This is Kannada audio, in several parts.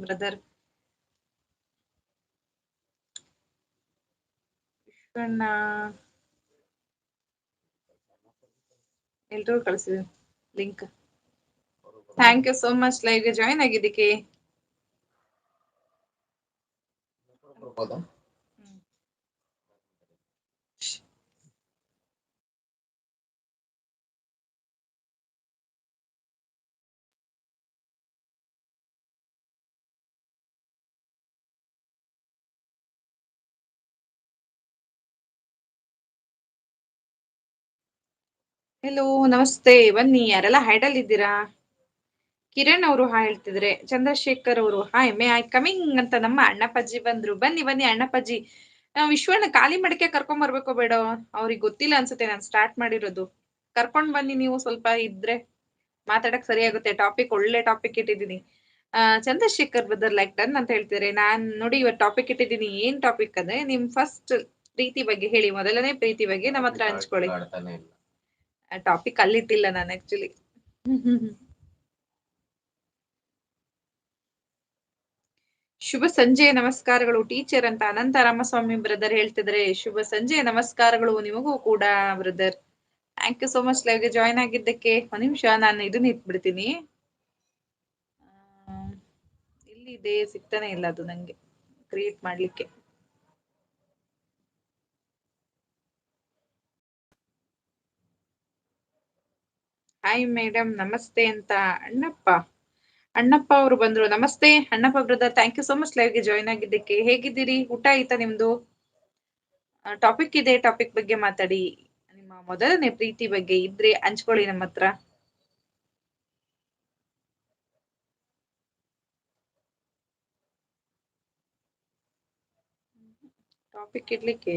ಬ್ರದರ್ ವಿಶ್ವಣ್ಣ ಎಲ್ರಿಗೂ ಕಳಿಸಿದೀನಿ link. Thank you so much ಲೈವ್ಗೆ ಜಾಯ್ನ್ ಆಗಿದ್ದಕ್ಕೆ. ಹೆಲೋ ನಮಸ್ತೆ, ಬನ್ನಿ ಯಾರೆಲ್ಲ ಹೈಡಲ್ ಇದ್ದೀರಾ. ಕಿರಣ್ ಅವರು ಹಾಯ್ ಹೇಳ್ತಿದ್ರೆ, ಚಂದ್ರಶೇಖರ್ ಅವರು ಹಾಯ್ ಮೇ ಐ ಕಮಿಂಗ್ ಅಂತ ನಮ್ಮ ಅಣ್ಣಪ್ಪಾಜಿ ಬಂದ್ರು. ಬನ್ನಿ ಬನ್ನಿ ಅಣ್ಣಪ್ಪಾಜಿ. ವಿಶ್ವಣ್ಣ ಖಾಲಿ ಮಡಕೆ ಕರ್ಕೊಂಡ್ ಬರ್ಬೇಕೋ ಬೇಡ, ಅವ್ರಿಗೆ ಗೊತ್ತಿಲ್ಲ ಅನ್ಸುತ್ತೆ ನಾನು ಸ್ಟಾರ್ಟ್ ಮಾಡಿರೋದು. ಕರ್ಕೊಂಡ್ ಬನ್ನಿ ನೀವು, ಸ್ವಲ್ಪ ಇದ್ರೆ ಮಾತಾಡಕ್ ಸರಿ ಆಗುತ್ತೆ. ಟಾಪಿಕ್ ಒಳ್ಳೆ ಟಾಪಿಕ್ ಇಟ್ಟಿದ್ದೀನಿ. ಚಂದ್ರಶೇಖರ್ ಬ್ರದರ್ ಲೈಕ್ ಡನ್ ಅಂತ ಹೇಳ್ತಿದ್ರೆ, ನಾನ್ ನೋಡಿ ಇವತ್ತು ಟಾಪಿಕ್ ಇಟ್ಟಿದ್ದೀನಿ. ಏನ್ ಟಾಪಿಕ್ ಅಂದ್ರೆ ನಿಮ್ ಫಸ್ಟ್ ಪ್ರೀತಿ ಬಗ್ಗೆ ಹೇಳಿ, ಮೊದಲನೇ ಪ್ರೀತಿ ಬಗ್ಗೆ ನಮ್ಮ ಹತ್ರ ಹಂಚ್ಕೊಳ್ಳಿ. ಟಾಪಿಕ್ ಅಲ್ಲಿಟ್ಟಿಲ್ಲ ನಾನು ಆಕ್ಚುಲಿ. ಶುಭ ಸಂಜೆಯ ನಮಸ್ಕಾರಗಳು ಟೀಚರ್ ಅಂತ ಅನಂತ ರಾಮಸ್ವಾಮಿ ಬ್ರದರ್ ಹೇಳ್ತಿದ್ರೆ, ಶುಭ ಸಂಜೆಯ ನಮಸ್ಕಾರಗಳು ನಿಮಗೂ ಕೂಡ brother. Thank you so much ಲೈವ್ಗೆ ಜಾಯ್ನ್ ಆಗಿದ್ದಕ್ಕೆ. ಒಂದ್ ನಿಮಿಷ ನಾನು ಇದನ್ನ ಇಟ್ಬಿಡ್ತೀನಿ. ಎಲ್ಲಿದೆ ಸಿಗ್ತಾನೆ ಇಲ್ಲ ಅದು ನಂಗೆ ಕ್ರಿಯೇಟ್ ಮಾಡ್ಲಿಕ್ಕೆ. ಹಾಯ್ ಮೇಡಮ್ ನಮಸ್ತೆ ಅಂತ ಅಣ್ಣಪ್ಪ ಅವರು ಬಂದ್ರು. ನಮಸ್ತೆ Annappa brother, thank you so much ಲೈವ್ಗೆ ಜಾಯ್ನ್ ಆಗಿದ್ದಕ್ಕೆ. ಹೇಗಿದ್ದೀರಿ? ಊಟ ಆಯ್ತಾ ನಿಮ್ದು? ಟಾಪಿಕ್ ಇದೆ, ಟಾಪಿಕ್ ಬಗ್ಗೆ ಮಾತಾಡಿ. ನಿಮ್ಮ ಮೊದಲನೇ ಪ್ರೀತಿ ಬಗ್ಗೆ ಇದ್ರೆ ಹಂಚ್ಕೊಳ್ಳಿ ನಮ್ಮ ಹತ್ರ. ಟಾಪಿಕ್ ಇಡ್ಲಿಕ್ಕೆ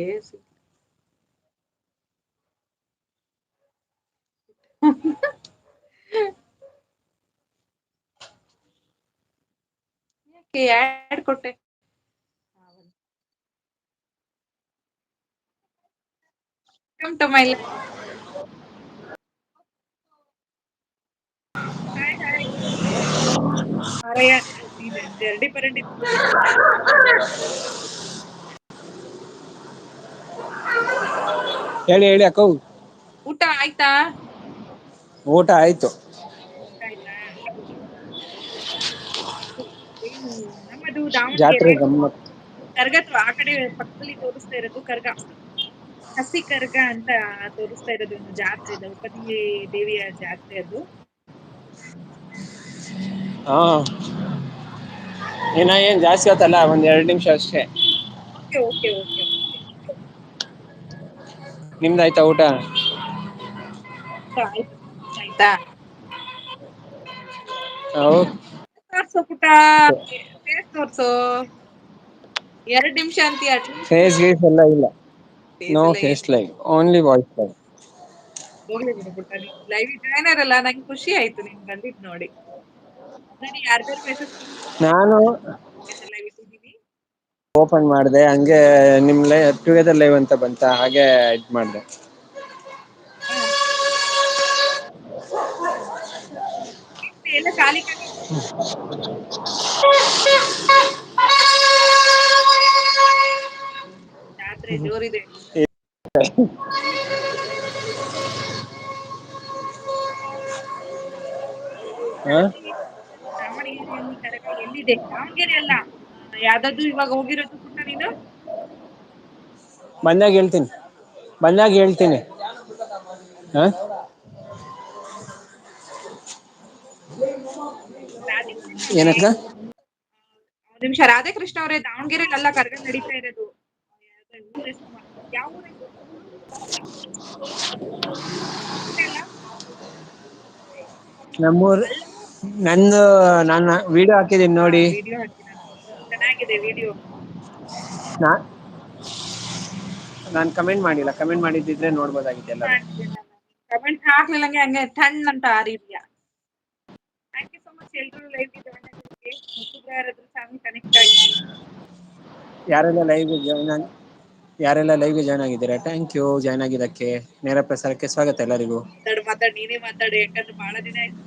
ಯಾಕೆ ಆಡ್ ಕೊಟ್ಟೆ? Welcome to my life. Hi hi ಮಾರಯ್ಯ, ನೀನ್ ಜರ್ಡಿ ಪರಂಡಿ. ಹೇಳಿ ಹೇಳಿ ಅಕ್ಕ. ಊಟ ಆಯ್ತಾ? ಊಟ ಆಯ್ತು. ಊಟ ಆಯ್ತಾ? ಏನು ನಮ್ಮದು ಜಾತ್ರೆ ದಾವಣಗೆರೆ ಗಮ್ಮತ್. ಕರ್ಗತ್ತು ಆ ಕಡೆ ಪಕ್ಕದಲ್ಲಿ ತೋರಿಸ್ತಾ ಇರೋದು ಕರ್ಗ, ಹಸಿ ಕರ್ಗ ಅಂತ ತೋರಿಸ್ತಾ ಇರೋದು. ಒಂದು ಜಾತ್ರೆ, ದ್ರೌಪದಿ ದೇವಿಯ ಜಾತ್ರೆ ಅದು. ಹಾ, ಇನ್ನ ಏನ್ ಜಾಸ್ತಿ ಹೊತ್ತಲ್ಲ, ಒಂದ್ 2 ನಿಮಿಷ ಅಷ್ಟೇ. Okay okay okay okay. ನಿಮ್ದು ಆಯ್ತಾ ಊಟ? ಆಯ್ತು, ಆಯ್ತಾ? ಹೌದು. ತೋರ್ಸು ಪುಟ, ಫೇಸ್ ತೋರ್ಸು. 2 ನಿಮಿಷ ಅಂತೀಯ ಅಟ್ಲೀಸ್ಟ್. ಫೇಸ್ ಗೀಸ್ ಎಲ್ಲ ಇಲ್ಲ. ಫೇಸ್ ನೋ ಎಲ್ಲ ಫೇಸ್ ಏನಿಲ್ಲ. Live, only voice live. ಹೋಗ್ಲಿ ಬಿಡು ಪುಟ್ಟ, ನೀನ್ ಲೈವ್ ಜಾಯ್ನರ್ ಅಲ್ಲ, ನಂಗೆ ಖುಷಿ ಆಯ್ತು ನೀನ್ ಬಂದಿದ್ ನೋಡಿ. ನೋಡಿ ಯಾರ್ದಾರು ಮೆಸೇಜ್ ನಾನು ಲೈವ್ ಇಟ್ಟಿದ್ದೀನಿ. ಓಪನ್ ಮಾಡಿದೆ, ಹಂಗೆ ನಿಮ್ ಟುಗೆದರ್ ಲೈವ್ ಅಂತ ಬಂತ, ಹಾಗೆ ಇದ್ ಮಾಡಿದೆ. ಎಲ್ಲ ಖಾಲಿ ಖಾಲಿ ಜಾತ್ರೆ ಜೋರಿದೆ. ಹಾ, ದಾವಣಗೆರೆಯಲ್ಲಿ ಕರಗ ಎಲ್ಲಿದೆ? ದಾವಣಗೆರೆ ಅಲ್ಲ, ಯಾವ್ದಾದ್ರು ಇವಾಗ ಹೋಗಿರೋದು ಪುಟ್ಟ ನೀನು? ಬಂದಾಗ ಹೇಳ್ತೀನಿ, ಬಂದಾಗ ಹೇಳ್ತೀನಿ. ಹ, ರಾಧೇಕೃಷ್ಣ ಅವರೇ, ಏನಕ್ಕ? ಒಂದ್ ನಿಮಿಷ. ರಾಧೇಕೃಷ್ಣ ಅವರೇ, ದಾವಣಗೆರೆಲ್ಲ ಕರಗ ನಡೀತಾ ಇರೋದು. ಊರ ಹೆಸರು ಯಾವ ಊರ ಇದು? ಅಲ್ಲ ನಮ್ಮೂರ್ ಅಲ್ಲ, ನಂದು, ನಾನು ವಿಡಿಯೋ ಹಾಕಿದೀನಿ ನೋಡಿ. ವಿಡಿಯೋ ಹಾಕಿನ ಚೆನ್ನಾಗಿದೆ ವಿಡಿಯೋ. ನಾನ್ ಕಮೆಂಟ್ ಮಾಡಿಲ್ಲ, ಕಮೆಂಟ್ ಮಾಡಿದ್ದಿದ್ರೆ ನೋಡ್ಬೋದಾಗಿತ್ತು ಎಲ್ಲರೂ. ಕಮೆಂಟ್ ಹಾಕ್ಲಿಲ್ಲಂಗೆ ಹಂಗೆ ಟಣ್ ಅಂತ ಆರಿದ್ಯಾ. ಥ್ಯಾಂಕ್ ಯು ಸೊ ಮಚ್ ಎಲ್ರು ಲೈವ್ಗೆ ಜಾಯ್ನ್ ಆಗಿದ್ದಕ್ಕೆ. ಹೊಸಬ್ರು ಯಾರಾದ್ರೂ ಚಾನಲ್ ಕನೆಕ್ಟ್ ಆಗಿ. ಯಾರೆಲ್ಲ ಲೈವ್ಗೆ ಜಾಯ್ನ್ ಆಗಿದ್ದೀರಾ, ಥ್ಯಾಂಕ್ ಯು ಜಾಯ್ನ್ ಆಗಿದ್ದಕ್ಕೆ. ನೇರ ಪ್ರಸಾರಕ್ಕೆ ಸ್ವಾಗತ ಎಲ್ಲರಿಗೂ. ಮಾತಾಡು ನೀನೇ ಮಾತಾಡು, ಯಾಕಂದ್ರೆ ಬಹಳ ದಿನ ಆಯ್ತು